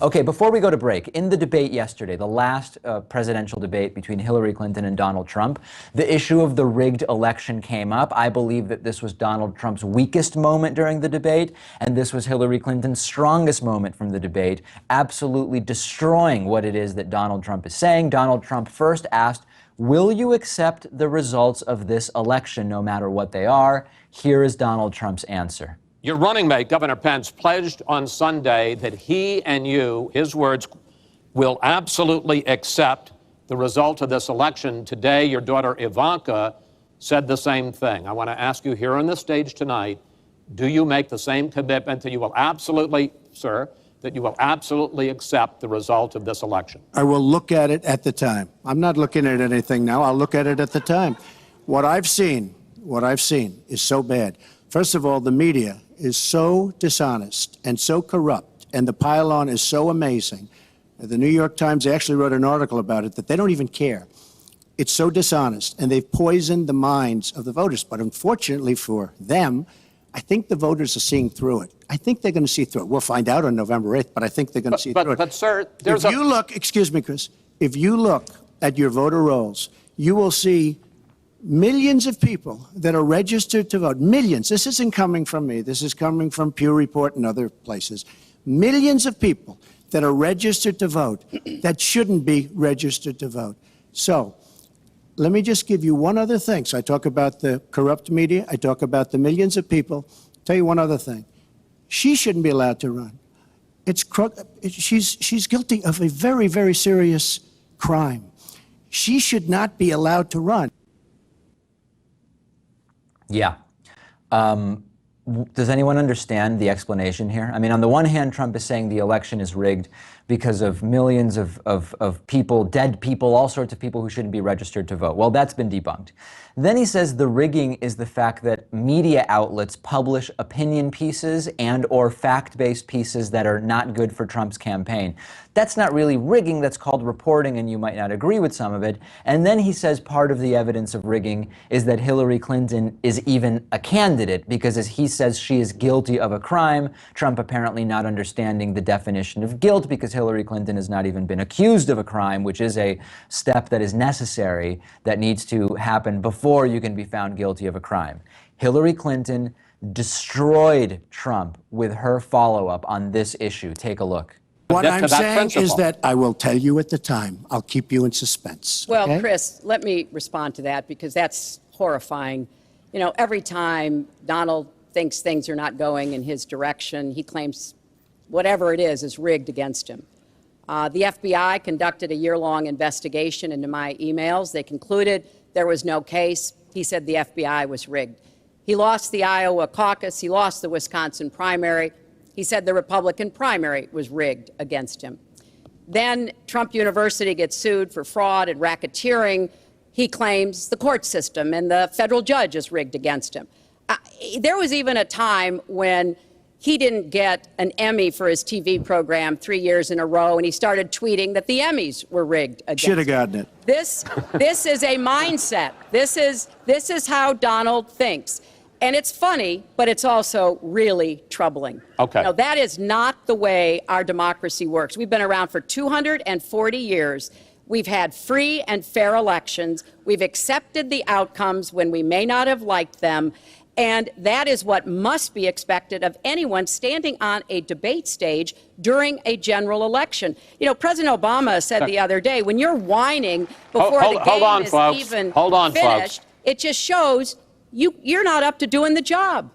Okay, before we go to break, in the debate yesterday, the last presidential debate between Hillary Clinton and Donald Trump, the issue of the rigged election came up. I believe that this was Donald Trump's weakest moment during the debate, and this was Hillary Clinton's strongest moment from the debate, absolutely destroying what it is that Donald Trump is saying. Donald Trump first asked, "Will you accept the results of this election, no matter what they are?" Here is Donald Trump's answer. Your running mate, Governor Pence, pledged on Sunday that he and you, his words, will absolutely accept the result of this election. Today, your daughter Ivanka said the same thing. I want to ask you here on the stage tonight, do you make the same commitment that you will absolutely, sir, that you will absolutely accept the result of this election? I will look at it at the time. I'm not looking at anything now. I'll look at it at the time. What I've seen is so bad. First of all, the media is so dishonest and so corrupt, and the pile-on is so amazing. The New York Times actually wrote an article about it that they don't even care. It's so dishonest, and they've poisoned the minds of the voters. But unfortunately for them, I think the voters are seeing through it. I think they're going to see through it. We'll find out on November 8th, but I think they're going to see through it. But, sir, if you look, excuse me, Chris, if you look at your voter rolls, you will see millions of people that are registered to vote. Millions. This isn't coming from me. This is coming from Pew Report and other places. Millions of people that are registered to vote that shouldn't be registered to vote. So let me just give you one other thing. So I talk about the corrupt media. I talk about the millions of people. Tell you one other thing. She shouldn't be allowed to run. She's guilty of a very, very serious crime. She should not be allowed to run. Yeah. Does anyone understand the explanation here? I mean, on the one hand, Trump is saying the election is rigged because of millions of people, dead people, all sorts of people who shouldn't be registered to vote. Well, that's been debunked. Then he says the rigging is the fact that media outlets publish opinion pieces and or fact-based pieces that are not good for Trump's campaign. That's not really rigging, that's called reporting, and you might not agree with some of it. And then he says part of the evidence of rigging is that Hillary Clinton is even a candidate because, as he says, she is guilty of a crime. Trump apparently not understanding the definition of guilt because Hillary Clinton has not even been accused of a crime, which is a step that is necessary, that needs to happen before you can be found guilty of a crime. Hillary Clinton destroyed Trump with her follow-up on this issue. Take a look. What I'm saying is that I will tell you at the time. I'll keep you in suspense. Well, okay? Chris, let me respond to that because that's horrifying. You know, every time Donald thinks things are not going in his direction, he claims whatever it is rigged against him. The FBI conducted a year-long investigation into my emails. They concluded there was no case. He said the FBI was rigged. He lost the Iowa caucus. He lost the Wisconsin primary. He said the Republican primary was rigged against him. Then Trump University gets sued for fraud and racketeering. He claims the court system and the federal judge is rigged against him. There was even a time when he didn't get an Emmy for his TV program 3 years in a row, and he started tweeting that the Emmys were rigged against him. Should have gotten it. This is a mindset. This is how Donald thinks. And it's funny, but it's also really troubling. Okay. Now, that is not the way our democracy works. We've been around for 240 years. We've had free and fair elections. We've accepted the outcomes when we may not have liked them. And that is what must be expected of anyone standing on a debate stage during a general election. You know, President Obama said the other day, when you're whining before the game is even finished, it just shows you're not up to doing the job.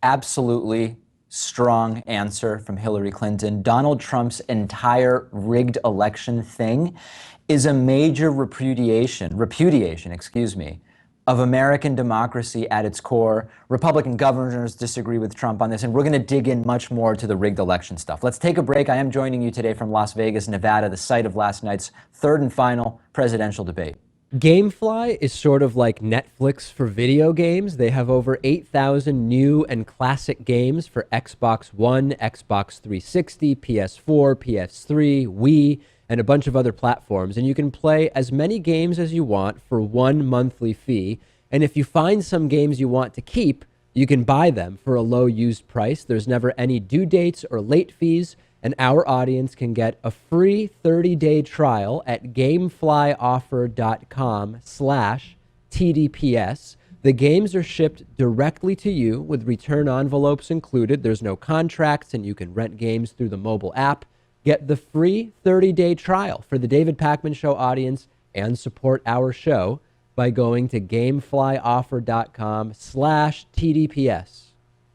Absolutely strong answer from Hillary Clinton. Donald Trump's entire rigged election thing is a major repudiation, of American democracy at its core. Republican governors disagree with Trump on this, and we're going to dig in much more to the rigged election stuff. Let's take a break. I am joining you today from Las Vegas, Nevada, the site of last night's third and final presidential debate. GameFly is sort of like Netflix for video games. They have over 8,000 new and classic games for Xbox One, Xbox 360, PS4, PS3, Wii, and a bunch of other platforms. And you can play as many games as you want for one monthly fee. And if you find some games you want to keep, You can buy them for a low used price. There's never any due dates or late fees, and our audience can get a free 30-day trial at gameflyoffer.com/TDPS. The games are shipped directly to you with return envelopes included. There's no contracts, and you can rent games through the mobile app. Get the free 30-day trial for the David Pakman Show audience and support our show by going to gameflyoffer.com/TDPS.